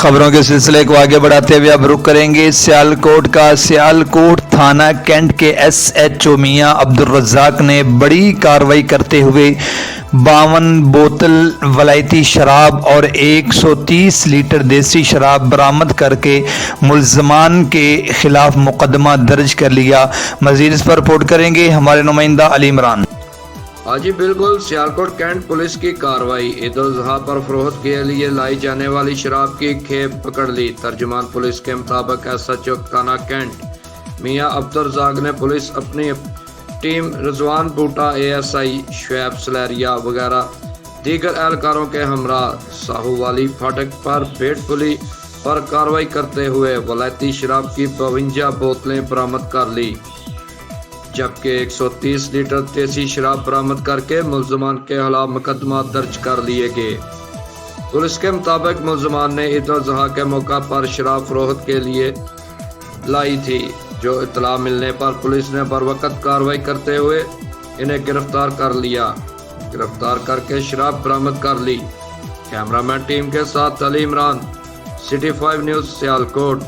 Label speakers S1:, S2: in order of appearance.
S1: खबरों के सिलसिले को आगे बढ़ाते हुए अब रुख करेंगे सियालकोट का। सियालकोट थाना कैंट के SHO मियां अब्दुल रज़ाक ने बड़ी कार्रवाई करते हुए 52 बोतल वलायती शराब और 130 लीटर देसी शराब बरामद करके मुल्ज़मान के खिलाफ मुकदमा दर्ज कर लिया। मज़ीद इस पर रिपोर्ट करेंगे हमारे नुमाइंदा अली इमरान।
S2: हाँ जी बिल्कुल, सियालकोट कैंट पुलिस की कार्रवाई। ईद उल अज़हा पर फरोख्त के लिए लाई जाने वाली शराब की खेप पकड़ ली। तर्जुमान पुलिस के मुताबिक SHO थाना कैंट मियां अब्दुल रज़ाक ने पुलिस अपनी टीम रिजवान बूटा, ASI शुएब सलेरिया वगैरह दीगर एहलकारों के हमरा साहू वाली फाटक पर बेट पुली पर कार्रवाई करते हुए वलायती शराब की 52 बोतलें बरामद कर ली, जबकि 130 लीटर देसी शराब बरामद करके मुल्ज़मान के खिलाफ मुकदमा दर्ज कर लिए गए। पुलिस के मुताबिक मुल्ज़मान ने ईद उल अज़हा के मौका पर शराब फरोख्त के लिए लाई थी। जो इत्तला मिलने पर पुलिस ने बरवक़्त कार्रवाई करते हुए इन्हें गिरफ्तार कर लिया। गिरफ्तार करके शराब बरामद कर ली। कैमरामैन टीम के साथ अली इमरान, City 5 न्यूज़ सियालकोट।